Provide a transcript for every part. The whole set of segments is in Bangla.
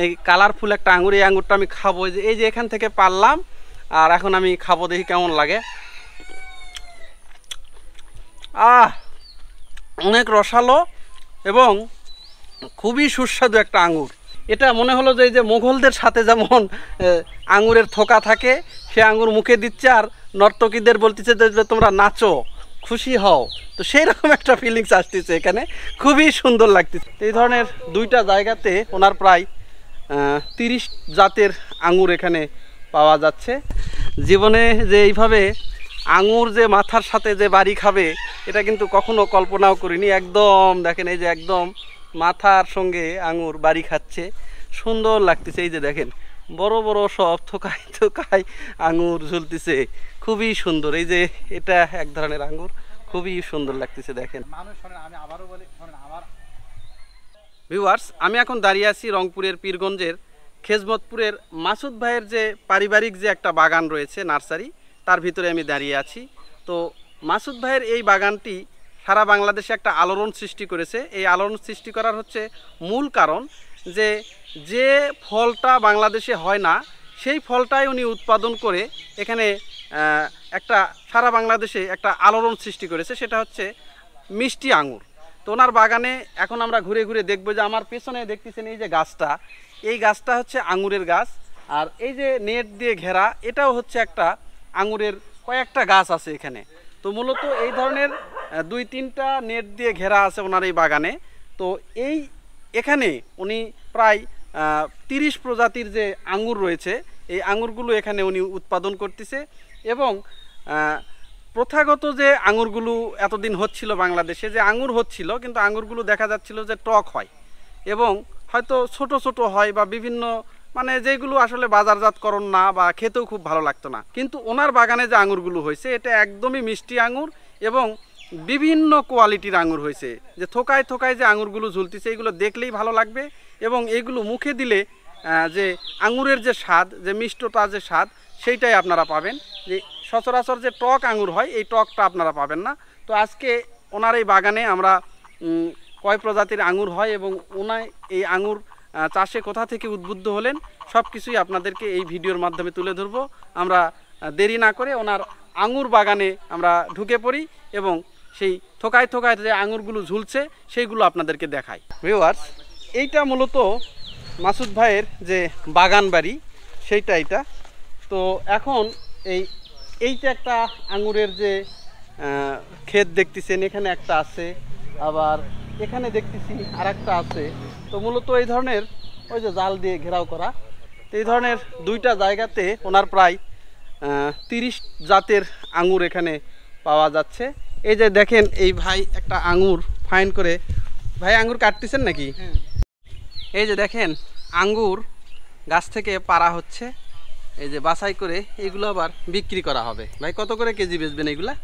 এই কালারফুল একটা আঙুর, এই আঙুরটা আমি খাবো। এই যে এখান থেকে পারলাম, আর এখন আমি খাবো, দেখি কেমন লাগে। অনেক রসালো এবং খুবই সুস্বাদু একটা আঙুর। এটা মনে হলো যে এই যে মোগলদের সাথে যেমন আঙুরের থোকা থাকে, সে আঙুর মুখে দিচ্ছে আর নর্তকীদের বলতেছে যে তোমরা নাচো, খুশি হও, তো সেই রকম একটা ফিলিংস আসতেছে এখানে, খুবই সুন্দর লাগতেছে। এই ধরনের দুইটা জায়গাতে ওনার প্রায় 30 জাতের আঙুর এখানে পাওয়া যাচ্ছে। জীবনে যে এইভাবে আঙুর যে মাথার সাথে যে বাড়ি খাবে, এটা কিন্তু কখনো কল্পনাও করিনি। একদম দেখেন, এই যে একদম মাথার সঙ্গে আঙুর বাড়ি খাচ্ছে, সুন্দর লাগতেছে। এই যে দেখেন বড় বড় সব থোকায় থোকায় আঙুর ঝুলতেছে, খুবই সুন্দর। এই যে এটা এক ধরনের আঙুর, খুবই সুন্দর লাগতেছে দেখেন। ভিউয়ার্স, আমি এখন দাঁড়িয়ে আছি রংপুরের পীরগঞ্জের খেজমতপুরের মাসুদ ভাইয়ের যে পারিবারিক যে একটা বাগান রয়েছে, নার্সারি, তার ভিতরে আমি দাঁড়িয়ে আছি। তো মাসুদ ভাইয়ের এই বাগানটি সারা বাংলাদেশে একটা আলোড়ন সৃষ্টি করেছে। এই আলোড়ন সৃষ্টি করার হচ্ছে মূল কারণ যে ফলটা বাংলাদেশে হয় না, সেই ফলটাই উনি উৎপাদন করে এখানে একটা সারা বাংলাদেশে একটা আলোড়ন সৃষ্টি করেছে, সেটা হচ্ছে মিষ্টি আঙুর। তো ওনার বাগানে এখন আমরা ঘুরে ঘুরে দেখবো। যে আমার পেছনে দেখতেছেন এই যে গাছটা, এই গাছটা হচ্ছে আঙুরের গাছ, আর এই যে নেট দিয়ে ঘেরা, এটাও হচ্ছে একটা আঙুরের কয়েকটা গাছ আছে এখানে। তো মূলত এই ধরনের 2-3টা নেট দিয়ে ঘেরা আছে ওনার এই বাগানে। তো এখানে উনি প্রায় 30 প্রজাতির যে আঙুর রয়েছে, এই আঙুরগুলো এখানে উনি উৎপাদন করতেছে। এবং প্রথাগত যে আঙুরগুলো এতদিন হচ্ছিল বাংলাদেশে, যে আঙুর হচ্ছিল, কিন্তু আঙুরগুলো দেখা যাচ্ছিল যে টক হয় এবং হয়তো ছোট ছোট হয়, বা বিভিন্ন মানে যেগুলো আসলে বাজারজাতকরণ না, বা খেতেও খুব ভালো লাগতো না। কিন্তু ওনার বাগানে যে আঙুরগুলো হয়েছে, এটা একদমই মিষ্টি আঙুর এবং বিভিন্ন কোয়ালিটির আঙুর হয়েছে। যে থোকায় থোকায় যে আঙুরগুলো ঝুলতেছে, এগুলো দেখলেই ভালো লাগবে এবং এইগুলো মুখে দিলে যে আঙুরের যে স্বাদ, যে মিষ্টতা যে স্বাদ, সেইটাই আপনারা পাবেন। যে সচরাচর যে টক আঙুর হয়, এই টকটা আপনারা পাবেন না। তো আজকে ওনার এই বাগানে আমরা কয় প্রজাতির আঙুর হয় এবং ওনার এই আঙুর চাষে কোথা থেকে উদ্বুদ্ধ হলেন, সব কিছুই আপনাদেরকে এই ভিডিওর মাধ্যমে তুলে ধরবো। আমরা দেরি না করে ওনার আঙুর বাগানে আমরা ঢুকে পড়ি এবং সেই থোকায় থোকায় যে আঙুরগুলো ঝুলছে, সেইগুলো আপনাদেরকে দেখাই। ভিউয়ার্স, এইটা মূলত মাসুদ ভাইয়ের যে বাগান বাড়ি, সেইটা এটা। তো এখন এইটা একটা আঙুরের যে ক্ষেত দেখতেছেন, এখানে একটা আছে, আবার এখানে দেখতেছি আর একটা আছে। তো মূলত এই ধরনের ওই যে জাল দিয়ে ঘেরাও করা, তো এই ধরনের 2টা জায়গাতে ওনার প্রায় 30 জাতের আঙুর এখানে পাওয়া যাচ্ছে। এই যে দেখেন, এই ভাই একটা আঙুর ফাইন করে, ভাই আঙুর কাটতেছেন নাকি? এই যে দেখেন, আঙ্গুর গাছ থেকে পাড়া হচ্ছে, এই যে বাছাই করে এইগুলো আবার বিক্রি করা হবে। ভাই কত করে কেজি বেচবেন এগুলা?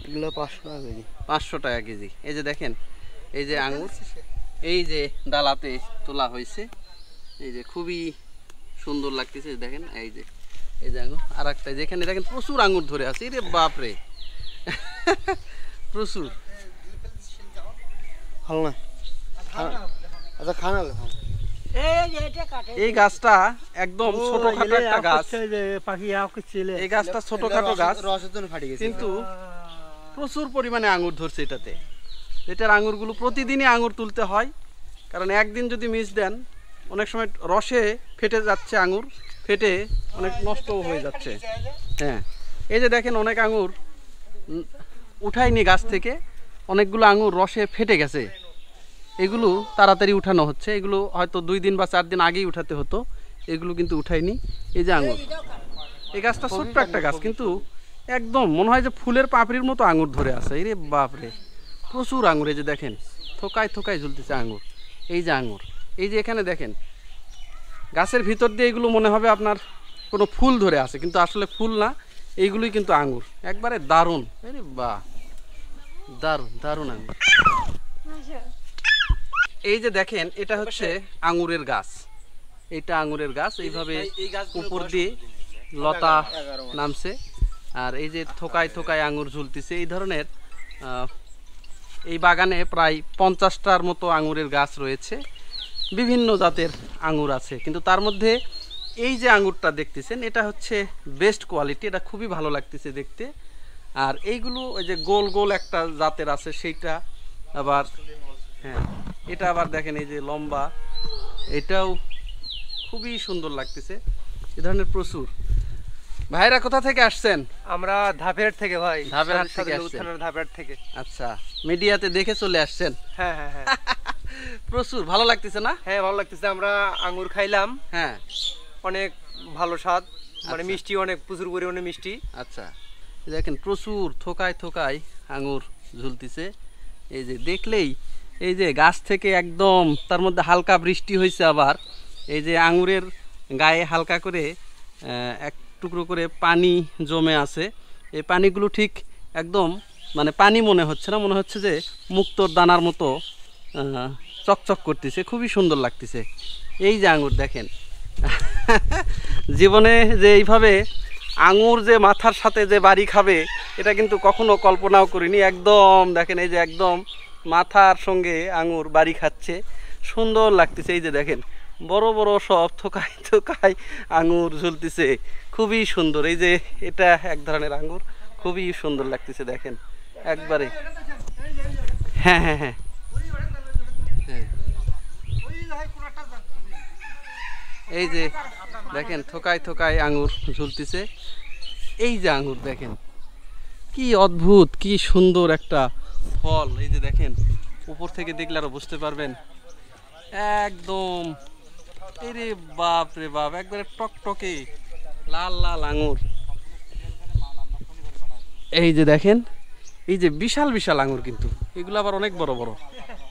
এগুলো 500 টাকা কেজি। 500 টাকা কেজি। এই যে দেখেন, এই যে আঙুর, এই যে ডালাতে তোলা হয়েছে, এই যে খুবই সুন্দর লাগতেছে দেখেন। এই যে আঙুর, আর একটা যেখানে দেখেন প্রচুর আঙুর ধরে আছে, রে বাপরে প্রচুর। ভালো না, আচ্ছা খানা। এই গাছটা একদম ছোটখাটো একটা গাছ, এই গাছটা ছোটখাটো গাছ, কিন্তু প্রচুর পরিমাণে আঙুর ধরছে এটাতে। এটার আঙুরগুলো প্রতিদিনই আঙুর তুলতে হয়, কারণ একদিন যদি মিস দেন, অনেক সময় রসে ফেটে যাচ্ছে আঙুর, ফেটে অনেক নষ্টও হয়ে যাচ্ছে। হ্যাঁ, এই যে দেখেন অনেক আঙুর উঠায়নি গাছ থেকে, অনেকগুলো আঙুর রসে ফেটে গেছে, এগুলো তাড়াতাড়ি উঠানো হচ্ছে। এগুলো হয়তো 2 দিন বা 4 দিন আগেই উঠাতে হতো, এগুলো কিন্তু উঠায়নি। এই যে আঙুর, এই গাছটা ছোট্ট একটা গাছ, কিন্তু একদম মনে হয় যে ফুলের পাপড়ির মতো আঙুর ধরে আছে। রে বাপরে প্রচুর আঙুর। এই যে দেখেন থোকায় থোকায় ঝুলতেছে আঙুর। এই যে আঙুর, এই যে এখানে দেখেন গাছের ভিতর দিয়ে এগুলো মনে হবে আপনার কোনো ফুল ধরে আছে, কিন্তু আসলে ফুল না, এইগুলোই কিন্তু আঙুর। একবারে দারুণ, আরে বাহ, দারুণ দারুণ আঙুর। এই যে দেখেন, এটা হচ্ছে আঙুরের গাছ, এটা আঙুরের গাছ। এইভাবে উপর দিয়ে লতা নামছে, আর এই যে থোকায় থোকায় আঙুর ঝুলতেছে। এই ধরনের এই বাগানে প্রায় 50টার মতো আঙুরের গাছ রয়েছে। বিভিন্ন জাতের আঙুর আছে, কিন্তু তার মধ্যে এই যে আঙুরটা দেখতেছেন এটা হচ্ছে বেস্ট কোয়ালিটি, এটা খুবই ভালো লাগতেছে দেখতে। আর এইগুলো ওই যে গোল গোল একটা জাতের আছে সেইটা আবার, হ্যাঁ এটা আবার দেখেন এই যে লম্বা, এটাও খুবই সুন্দর লাগতেছে। এ ধরনের প্রচুর। ভাইরা কোথা থেকে আসছেন? আমরা ধাপেরহাট থেকে ভাই, ধাপেরহাট থেকে আসছেন? থানার ধাপেরহাট থেকে। আচ্ছা, মিডিয়াতে দেখে চলে আসছেন। হ্যাঁ হ্যাঁ হ্যাঁ প্রচুর ভালো লাগতেছে না? হ্যাঁ ভালো লাগতেছে। আমরা আঙ্গুর খাইলাম, হ্যাঁ অনেক ভালো স্বাদ, মানে আচ্ছা। মিষ্টি, অনেক প্রচুর পরিমাণে মিষ্টি। আচ্ছা, দেখেন প্রচুর থোকায় থোকায় আঙুর ঝুলতেছে। এই যে দেখলেই এই যে গাছ থেকে একদম, তার মধ্যে হালকা বৃষ্টি হয়েছে, আবার এই যে আঙুরের গায়ে হালকা করে এক টুকরো করে পানি জমে আছে। এই পানিগুলো ঠিক একদম মানে পানি মনে হচ্ছে না, মনে হচ্ছে যে মুক্তোর দানার মতো চকচক করতেছে, খুবই সুন্দর লাগতেছে। এই যে আঙুর দেখেন, জীবনে যে এইভাবে আঙুর যে মাথার সাথে যে বাড়ি খাবে এটা কিন্তু কখনো কল্পনাও করিনি। একদম দেখেন এই যে একদম মাথার সঙ্গে আঙুর বাড়ি খাচ্ছে, সুন্দর লাগতেছে। এই যে দেখেন বড় বড় সব থোকায় থোকায় আঙুর ঝুলতেছে, খুবই সুন্দর। এই যে এটা এক ধরনের আঙুর, খুবই সুন্দর লাগতেছে দেখেন একবারে। হ্যাঁ হ্যাঁ হ্যাঁ হ্যাঁ, এই যে দেখেন থোকায় থোকায় আঙুর ঝুলতেছে। এই যে আঙুর দেখেন কি অদ্ভুত, কি সুন্দর একটা ফল। এই যে দেখেন উপর থেকে দেখলে আরো বুঝতে পারবেন, একদম এরে বাপ রে বাপ, একবারে টকটকে লাল লাল আঙুর। এই যে দেখেন এই যে বিশাল বিশাল আঙুর, কিন্তু এগুলো আবার অনেক বড় বড়।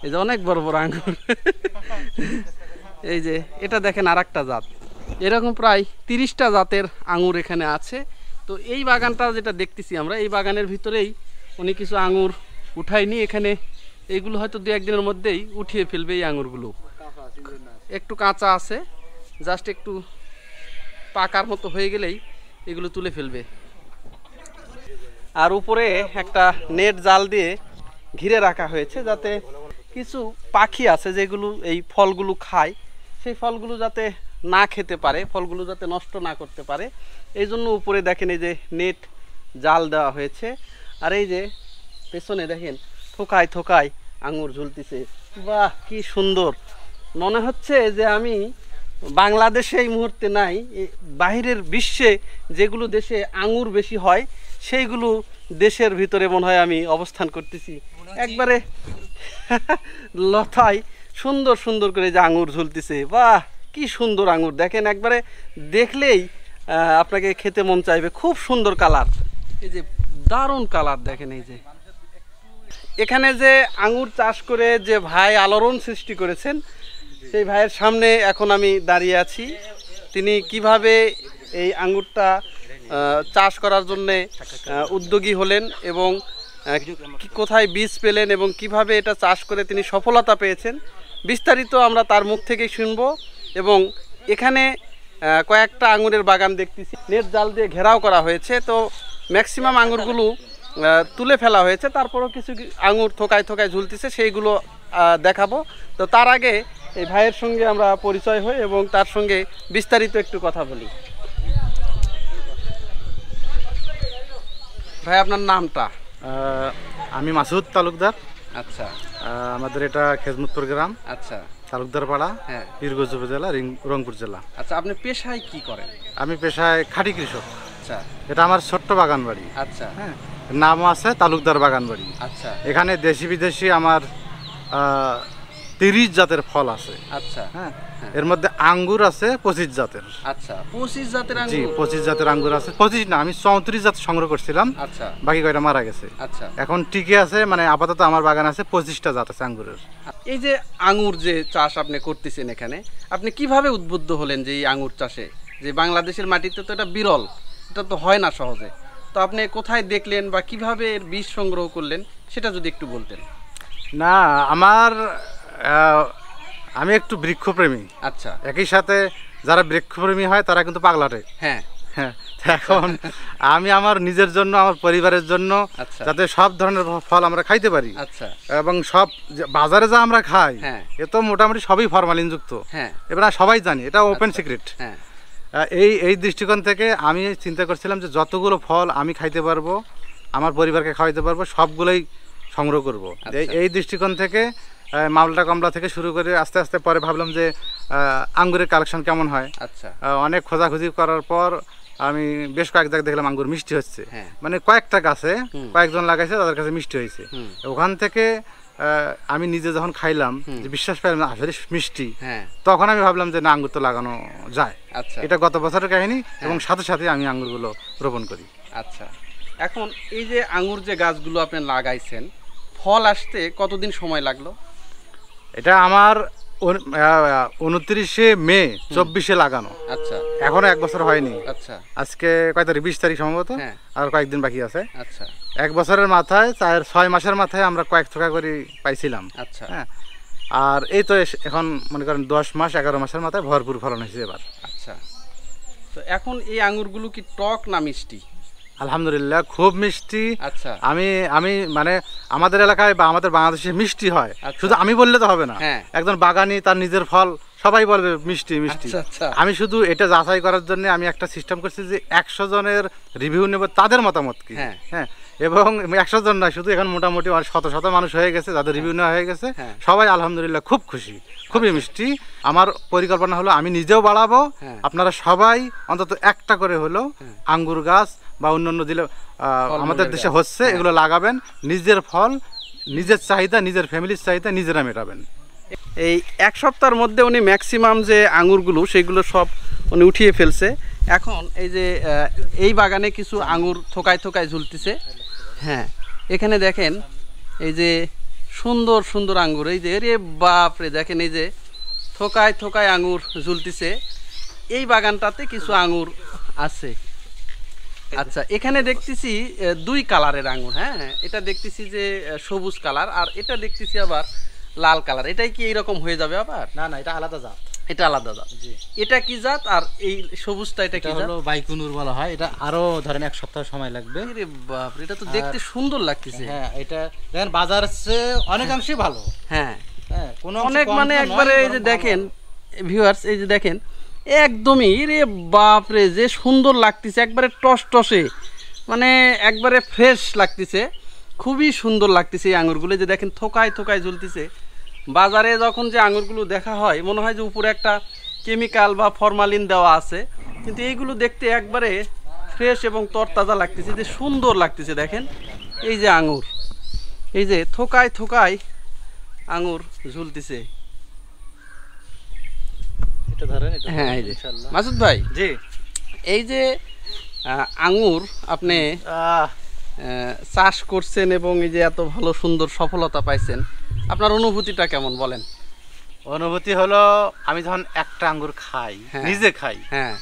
এই যে অনেক বড় বড় আঙুর। এই যে এটা দেখেন আর একটা জাত, এরকম প্রায় 30টা জাতের আঙুর এখানে আছে। তো এই বাগানটা যেটা দেখতেছি আমরা, এই বাগানের ভিতরেই উনি কিছু আঙুর উঠায়নি এখানে, এইগুলো হয়তো 2-1 দিনের মধ্যেই উঠিয়ে ফেলবে। এই আঙুরগুলো একটু কাঁচা আছে, জাস্ট একটু পাকার মতো হয়ে গেলেই এগুলো তুলে ফেলবে। আর উপরে একটা নেট জাল দিয়ে ঘিরে রাখা হয়েছে, যাতে কিছু পাখি আছে যেগুলো এই ফলগুলো খায়, সেই ফলগুলো যাতে না খেতে পারে, ফলগুলো যাতে নষ্ট না করতে পারে, এই জন্য উপরে দেখেন এই যে নেট জাল দেওয়া হয়েছে। আর এই যে পেছনে দেখেন থোকায় থোকায় আঙুর ঝুলতেছে, বাহ কি সুন্দর। মনে হচ্ছে যে আমি বাংলাদেশে এই মুহূর্তে নাই, বাইরের বিশ্বে যেগুলো দেশে আঙুর বেশি হয় সেইগুলো দেশের ভিতরে মনে হয় আমি অবস্থান করতেছি। একবারে লতায় সুন্দর সুন্দর করে যে আঙুর ঝুলতেছে, বাহ কি সুন্দর আঙুর দেখেন, একবারে দেখলেই আপনাকে খেতে মন চাইবে। খুব সুন্দর কালার, এই যে দারুণ কালার দেখেন। এই যে এখানে যে আঙুর চাষ করে যে ভাই আলোড়ন সৃষ্টি করেছেন, সেই ভাইয়ের সামনে এখন আমি দাঁড়িয়ে আছি। তিনি কিভাবে এই আঙুরটা চাষ করার জন্যে উদ্যোগী হলেন এবং কোথায় বীজ পেলেন এবং কিভাবে এটা চাষ করে তিনি সফলতা পেয়েছেন, বিস্তারিত আমরা তার মুখ থেকেই শুনব। এবং এখানে কয়েকটা আঙুরের বাগান দেখতেছি, নেট জাল দিয়ে ঘেরাও করা হয়েছে, তো ম্যাক্সিমাম আঙুরগুলো তুলে ফেলা হয়েছে, তারপরও কিছু আঙুর থোকায় থোকায় ঝুলতেছে, সেইগুলো দেখাবো। তো তার আগে এই ভাইয়ের সঙ্গে আমরা পরিচয় হই এবং তার সঙ্গে বিস্তারিত একটু কথা বলি। ভাই আপনার নামটা? আমি মাসুদ তালুকদার। আচ্ছা, আমাদের এটা খেজমতপুর গ্রাম, আচ্ছা তালুকদার পাড়া, হ্যাঁ পীরগঞ্জ উপজেলা, রংপুর জেলা। আচ্ছা, আপনি পেশায় কি করেন? আমি পেশায় খাঁটি কৃষক। আচ্ছা এটা আমার ছোট্ট বাগান বাড়ি, আচ্ছা হ্যাঁ, নাম আছে তালুকদার বাগান বাড়ি। আচ্ছা এখানে দেশি বিদেশি আমার 30 জাতের ফল আছে। আচ্ছা হ্যাঁ, এর মধ্যে আঙ্গুর আছে 25 জাতের। আচ্ছা, 25 জাতের জি, আঙ্গুর? 25 জাতের আঙ্গুর আছে। 25 না, আমি 34 জাত সংগ্রহ করছিলাম, আচ্ছা বাকি কয়টা মারা গেছে। আচ্ছা, এখন টিকে আছে, মানে আপাতত আমার বাগান আছে 25টা জাত আছে আঙ্গুরের। এই যে আঙ্গুর যে চাষ আপনি করতেছেন এখানে, আপনি কিভাবে উদ্বুদ্ধ হলেন যে এই আঙ্গুর চাষে? যে বাংলাদেশের মাটিতে তো এটা বিরল, এটা তো হয় না সহজে, তো আপনি কোথায় দেখলেন বা কিভাবে এর বীজ সংগ্রহ করলেন সেটা যদি একটু বলতেন। না, আমি একটু বৃক্ষপ্রেমী। আচ্ছা, একই সাথে যারা বৃক্ষপ্রেমী হয় তারা কিন্তু পাগলাটে। হ্যাঁ হ্যাঁ, এখন আমি আমার নিজের জন্য, আমার পরিবারের জন্য, আচ্ছা। যাতে সব ধরনের ফল আমরা খাইতে পারি, আচ্ছা। এবং সব বাজারে যা আমরা খাই হ্যাঁ। এ তো মোটামুটি সবই ফরমালিন যুক্ত। হ্যাঁ। এবার সবাই জানি, এটা ওপেন সিক্রেট। হ্যাঁ। এই দৃষ্টিকোণ থেকে আমি চিন্তা করছিলাম যে যতগুলো ফল আমি খাইতে পারবো, আমার পরিবারকে খাওয়াইতে পারবো, সবগুলোই সংগ্রহ করব। এই দৃষ্টিকোণ থেকে মালটা কমলা থেকে শুরু করে আস্তে আস্তে পরে ভাবলাম যে আঙ্গুরের কালেকশন কেমন হয়। আচ্ছা। অনেক খোঁজাখুঁজি করার পর আমি বেশ কয়েক জায়গায় দেখলাম আঙ্গুর মিষ্টি হচ্ছে। হ্যাঁ। মানে কয়েকটা গাছে কয়েকজন লাগাইছে, তাদের কাছে মিষ্টি হয়েছে। ওখান থেকে আমি নিজে যখন খাইলাম যে বিশ্বাস পাইলাম না আসলে মিষ্টি, হ্যাঁ। তখন আমি ভাবলাম যে না, আঙ্গুর তো লাগানো যায়। আচ্ছা। এটা গত বছরের কাহিনী, এবং সাথে সাথে আমি আঙ্গুরগুলো রোপণ করি। আচ্ছা, এখন এই যে আঙ্গুর যে গাছগুলো আপনি লাগাইছেন, ফল আসতে কতদিন সময় লাগলো? এটা আমার 29শে মে 24-এ লাগানো। আচ্ছা। এখনো 1 বছর হয়নি। আচ্ছা। আজকে কয় তারিখ? 20 তারিখ সম্ভবত। হ্যাঁ। আর কয়েকদিন বাকি আছে। আচ্ছা। 1 বছরের মাথায় 6 মাসের মাথায় আমরা কয়েক থোকা করে পাইছিলাম। আচ্ছা। হ্যাঁ। আর এই তো এখন মনে করেন 10 মাস 11 মাসের মাথায় ভরপুর ফলন হয়েছে এবার। আচ্ছা, তো এখন এই আঙ্গুরগুলো কি টক না মিষ্টি? আলহামদুলিল্লাহ খুব মিষ্টি। আচ্ছা। আমি মানে আমাদের এলাকায় বা আমাদের বাংলাদেশে মিষ্টি হয়, আচ্ছা। শুধু আমি বললে তো হবে না। হ্যাঁ। একজন বাগানি তার নিজের ফল সবাই বলবে মিষ্টি মিষ্টি। আচ্ছা, আচ্ছা। আমি শুধু এটা যাচাই করার জন্য আমি একটা সিস্টেম করছি যে 100 জনের রিভিউ নেব, তাদের মতামত কি। হ্যাঁ। হ্যাঁ, এবং 100 জন নয়, শুধু এখন মোটামুটি শত শত মানুষ হয়ে গেছে যাদের রিভিউ নেওয়া হয়ে গেছে। হ্যাঁ। সবাই আলহামদুলিল্লাহ খুব খুশি, খুবই মিষ্টি। আমার পরিকল্পনা হলো আমি নিজেও বাড়াবো, হ্যাঁ। আপনারা সবাই অন্তত একটা করে হলো আঙ্গুর গাছ বা অন্যান্য দিলে আমাদের দেশে হচ্ছে এগুলো লাগাবেন। নিজের ফল, নিজের চাহিদা, নিজের ফ্যামিলির চাহিদা নিজেরা মেটাবেন। এই 1 সপ্তাহের মধ্যে উনি ম্যাক্সিমাম যে আঙ্গুরগুলো সেগুলো সব উনি উঠিয়ে ফেলছে। এখন এই যে এই বাগানে কিছু আঙ্গুর থোকায় থোকায় ঝুলতেছে। হ্যাঁ, এখানে দেখেন এই যে সুন্দর সুন্দর আঙ্গুর, এই যে রে বাপরে, দেখেন এই যে থোকায় থোকায় আঙ্গুর ঝুলতেছে। এই বাগানটাতে কিছু আঙ্গুর আছে। আচ্ছা, এখানে দেখতেছি 2 কালারের আঙ্গুর। হ্যাঁ, এটা দেখতেছি যে সবুজ কালার, আর এটা দেখতেছি আবার লাল কালার। এটাই কি এইরকম হয়ে যাবে আবার? না না, এটা আলাদা জাত। এটা আলাদা জাত। এটা কি জাত? আর এই সবুজটা এটা কি জাত? হলো বাইকুনুর বলা হয়। এটা আরো ধরেন 1 সপ্তাহ সময় লাগবে। আরে বাপ রে, এটা তো দেখতে সুন্দর লাগতেছে। হ্যাঁ, এটা দেখেন বাজারের চেয়ে অনেকাংশে ভালো। হ্যাঁ, হ্যাঁ, কোনো অনেক মানে একবারে এই যে দেখেন ভিউয়ার্স, এই যে দেখেন একদমই রে বাপ রে, যে সুন্দর লাগতেছে, একবারে টসটসে, মানে একবারে ফ্রেশ লাগতেছে, খুবই সুন্দর লাগতেছে এই আঙুরগুলো। যে দেখেন থোকায় থোকায় ঝুলতেছে। বাজারে যখন যে আঙুরগুলো দেখা হয় মনে হয় যে উপরে একটা কেমিক্যাল বা ফরমালিন দেওয়া আছে, কিন্তু এইগুলো দেখতে একবারে ফ্রেশ এবং তরতাজা লাগতেছে, যে সুন্দর লাগতেছে। দেখেন এই যে আঙুর, এই যে থোকায় থোকায় আঙুর ঝুলতেছে। এটা ধরেন। হ্যাঁ, এই যে মাসুদ ভাই, জি, এই যে আঙুর আপনি চাষ করছেন এবং এই যে এত ভালো সুন্দর সফলতা পাইছেন, আপনার অনুভূতিটা কেমন বলেন? অনুভূতি হলো আমি যখন একটা আঙ্গুর খাই, হ্যাঁ। নিজে খাই, হ্যাঁ।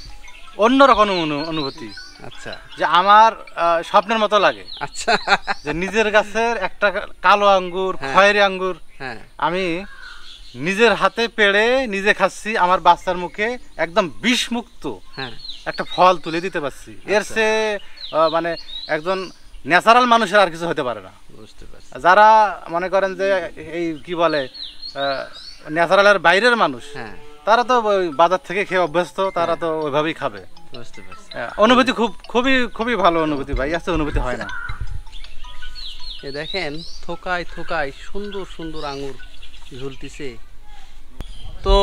অন্যরকম অনুভূতি। আচ্ছা। যে আমার স্বপ্নের মতো লাগে। আচ্ছা। যে নিজের গাছের একটা কালো আঙ্গুর, খয়েরি আঙ্গুর হ্যাঁ। আমি নিজের হাতে পেড়ে নিজে খাচ্ছি, আমার বাচ্চার মুখে একদম বিষমুক্ত হ্যাঁ। একটা ফল তুলে দিতে পারছি। এর চেয়ে মানে একজন ন্যাচারাল মানুষের আর কিছু হতে পারে না। বুঝতে পারছি। যারা মনে করেন যে এই কি বলে ন্যাচারালের বাইরের মানুষ, হ্যাঁ, তারা তো ওই বাজার থেকে খেয়ে অভ্যস্ত, তারা তো ওইভাবেই খাবে। বুঝতে পারছি। অনুভূতি খুবই খুবই ভালো অনুভূতি ভাই, আছে অনুভূতি হয় না। এ দেখেন থোকায় থোকায় সুন্দর সুন্দর আঙুর ঝুলতেছে। তো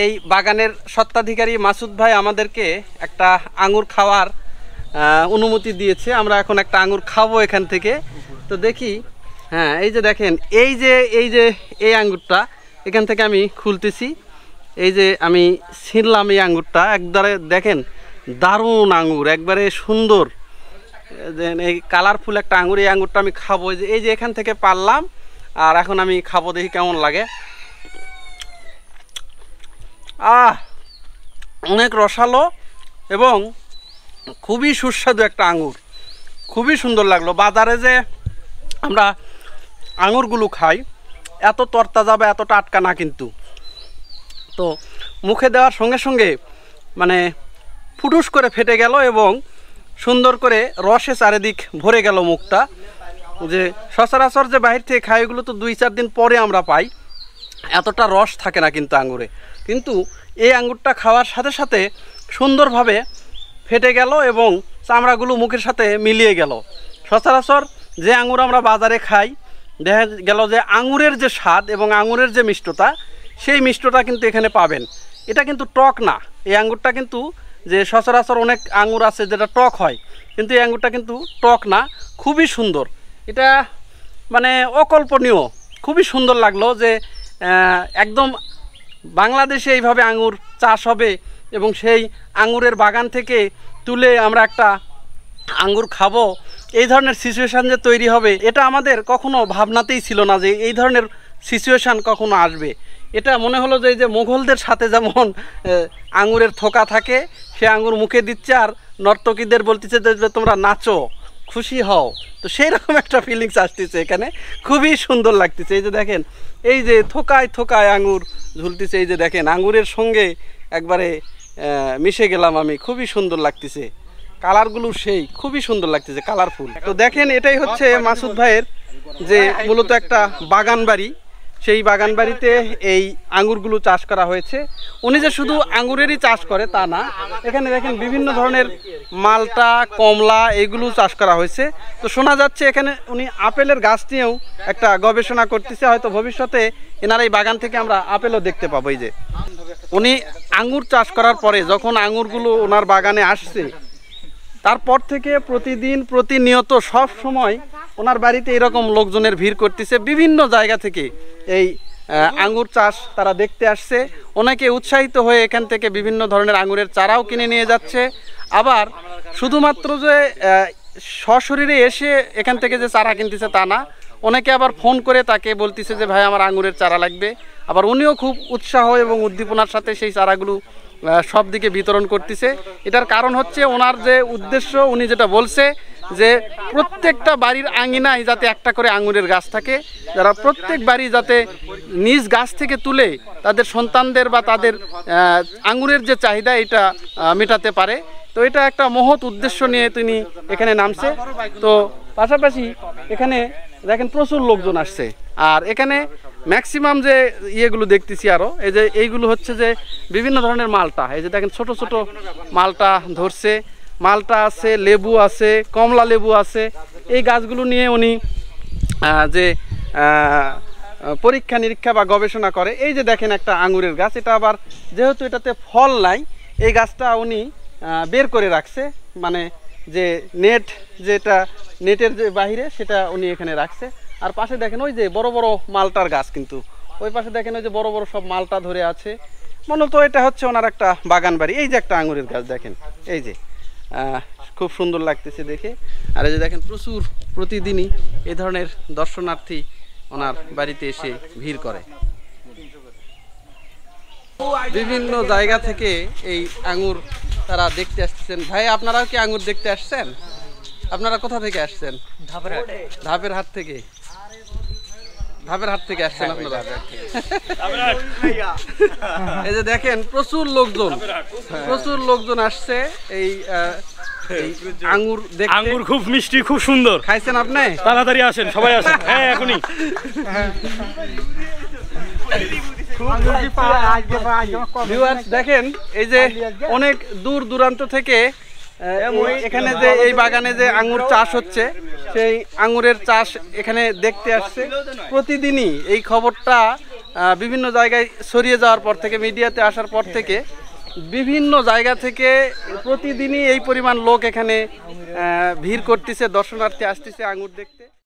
এই বাগানের স্বত্বাধিকারী মাসুদ ভাই আমাদেরকে একটা আঙুর খাওয়ার অনুমতি দিয়েছে। আমরা এখন একটা আঙুর খাবো এখান থেকে। তো দেখি। হ্যাঁ, এই যে দেখেন এই আঙুরটা এখান থেকে আমি খুলতেছি। এই যে আমি ছিনলাম এই আঙুরটা, একবারে দেখেন দারুণ আঙুর, একবারে সুন্দর, এই কালারফুল একটা আঙুর। এই আঙুরটা আমি খাবো। এই যে এখান থেকে পারলাম, আর এখন আমি খাবো, দেখি কেমন লাগে। অনেক রসালো এবং খুবই সুস্বাদু একটা আঙুর, খুবই সুন্দর লাগলো। বাজারে যে আমরা আঙুরগুলো খাই এত তরতাজা বা এত টাটকা না, কিন্তু তো মুখে দেওয়ার সঙ্গে সঙ্গে মানে ফুটুস করে ফেটে গেল এবং সুন্দর করে রসে চারিদিক ভরে গেল মুখটা। যে সচরাচর যে বাহির থেকে খাই এগুলো তো 2-4 দিন পরে আমরা পাই, এতটা রস থাকে না কিন্তু আঙ্গুরে। কিন্তু এই আঙ্গুরটা খাওয়ার সাথে সাথে সুন্দরভাবে ফেটে গেল এবং চামড়াগুলো মুখের সাথে মিলিয়ে গেল। সচরাচর যে আঙ্গুর আমরা বাজারে খাই দেখা গেল যে আঙুরের যে স্বাদ এবং আঙুরের যে মিষ্টতা, সেই মিষ্টতা কিন্তু এখানে পাবেন। এটা কিন্তু টক না, এই আঙ্গুরটা কিন্তু যে সচরাচর অনেক আঙ্গুর আছে যেটা টক হয়, কিন্তু এই আঙ্গুরটা কিন্তু টক না, খুবই সুন্দর। এটা মানে অকল্পনীয়, খুবই সুন্দর লাগলো যে একদম বাংলাদেশে এইভাবে আঙ্গুর চাষ হবে এবং সেই আঙ্গুরের বাগান থেকে তুলে আমরা একটা আঙ্গুর খাবো, এই ধরনের সিচুয়েশান যে তৈরি হবে এটা আমাদের কখনো ভাবনাতেই ছিল না যে এই ধরনের সিচুয়েশান কখনো আসবে। এটা মনে হলো যে এই যে মোগলদের সাথে যেমন আঙ্গুরের থোকা থাকে, সে আঙ্গুর মুখে দিচ্ছে আর নর্তকীদের বলতেছে যে তোমরা নাচো, খুশি হও। তো সেই রকম একটা ফিলিংস আসতেছে এখানে, খুবই সুন্দর লাগতেছে। এই যে দেখেন এই যে থোকায় থোকায় আঙ্গুর ঝুলতেছে, এই যে দেখেন আঙ্গুরের সঙ্গে একবারে মিশে গেলাম আমি, খুবই সুন্দর লাগতেছে। কালারগুলো সেই খুবই সুন্দর লাগতেছে, কালারফুল। তো দেখেন এটাই হচ্ছে মাসুদ ভাইয়ের যে মূলত একটা বাগান বাড়ি, সেই বাগান বাড়িতে এই আঙ্গুরগুলো চাষ করা হয়েছে। উনি যে শুধু আঙ্গুরেরই চাষ করে তা না, এখানে দেখেন বিভিন্ন ধরনের মালটা, কমলা এগুলো চাষ করা হয়েছে। তো শোনা যাচ্ছে এখানে উনি আপেলের গাছ নিয়েও একটা গবেষণা করতেছে, হয়তো ভবিষ্যতে এনার এই বাগান থেকে আমরা আপেলও দেখতে পাবো। এই যে উনি আঙ্গুর চাষ করার পরে যখন আঙ্গুরগুলো ওনার বাগানে আসছে, তারপর থেকে প্রতিদিন প্রতিনিয়ত সব সময় ওনার বাড়িতে এরকম লোকজনের ভিড় করতেছে, বিভিন্ন জায়গা থেকে এই আঙ্গুর চাষ তারা দেখতে আসছে। অনেকে উৎসাহিত হয়ে এখান থেকে বিভিন্ন ধরনের আঙ্গুরের চারাও কিনে নিয়ে যাচ্ছে। আবার শুধুমাত্র যে সশরীরে এসে এখান থেকে যে চারা কিনতেছে তা না, অনেকে আবার ফোন করে তাকে বলতেছে যে ভাই আমার আঙ্গুরের চারা লাগবে। আবার উনিও খুব উৎসাহ এবং উদ্দীপনার সাথে সেই চারাগুলো সব দিকে বিতরণ করতেছে। এটার কারণ হচ্ছে ওনার যে উদ্দেশ্য, উনি যেটা বলছে যে প্রত্যেকটা বাড়ির আঙিনায় যাতে একটা করে আঙুরের গাছ থাকে, যারা প্রত্যেক বাড়ি যাতে নিজ গাছ থেকে তুলে তাদের সন্তানদের বা তাদের আঙুরের যে চাহিদা এটা মেটাতে পারে। তো এটা একটা মহৎ উদ্দেশ্য নিয়ে তিনি এখানে নামছে। তো পাশাপাশি এখানে দেখেন প্রচুর লোকজন আসছে, আর এখানে ম্যাক্সিমাম যে ইয়েগুলো দেখতেছি আরও এই যে এইগুলো হচ্ছে যে বিভিন্ন ধরনের মালটা। এই যে দেখেন ছোট ছোট মালটা ধরছে, মালটা আছে, লেবু আছে, কমলা লেবু আছে। এই গাছগুলো নিয়ে উনি যে পরীক্ষা নিরীক্ষা বা গবেষণা করে। এই যে দেখেন একটা আঙুরের গাছ, এটা আবার যেহেতু এটাতে ফল নাই, এই গাছটা উনি বের করে রাখছে, মানে যে নেট, যেটা নেটের যে বাহিরে সেটা উনি এখানে রাখছে। আর পাশে দেখেন ওই যে বড় বড় মালটার গাছ, কিন্তু ওই পাশে দেখেন ওই যে বড় বড় সব মালটা ধরে আছে। মূলত এটা হচ্ছে ওনার একটা বাগান বাড়ি। এই যে একটা আঙুরের গাছ দেখেন, এই যে খুব সুন্দর লাগতেছে দেখে। আর এই যে দেখেন প্রচুর প্রতিদিনই এই ধরনের দর্শনার্থী ওনার বাড়িতে এসে ভিড় করে। বিভিন্ন জায়গা থেকে এই আঙ্গুর তারা দেখতে আসতেছেন। ভাই আপনারাও কি আঙ্গুর দেখতে আসছেন? আপনারা কোথা থেকে আসছেন? ধাপের হাট থেকে। ধাপের হাট থেকে আসছেন আপনারা? এই যে দেখেন প্রচুর লোকজন আসছে এই আঙ্গুর দেখতে। আঙ্গুর খুব মিষ্টি, খুব সুন্দর। খাইছেন আপনি? তাড়াতাড়ি আসেন, সবাই আসেন। হ্যাঁ এখনই। ভিউয়ার্স দেখেন এই যে অনেক দূর দূরান্ত থেকে এখানে যে এই বাগানে যে আঙ্গুর চাষ হচ্ছে, সেই আঙ্গুরের চাষ এখানে দেখতে আসছে। প্রতিদিনই এই খবরটা বিভিন্ন জায়গায় ছড়িয়ে যাওয়ার পর থেকে, মিডিয়াতে আসার পর থেকে বিভিন্ন জায়গা থেকে প্রতিদিনই এই পরিমাণ লোক এখানে ভিড় করতেছে, দর্শনার্থী আসতেছে আঙ্গুর দেখতে।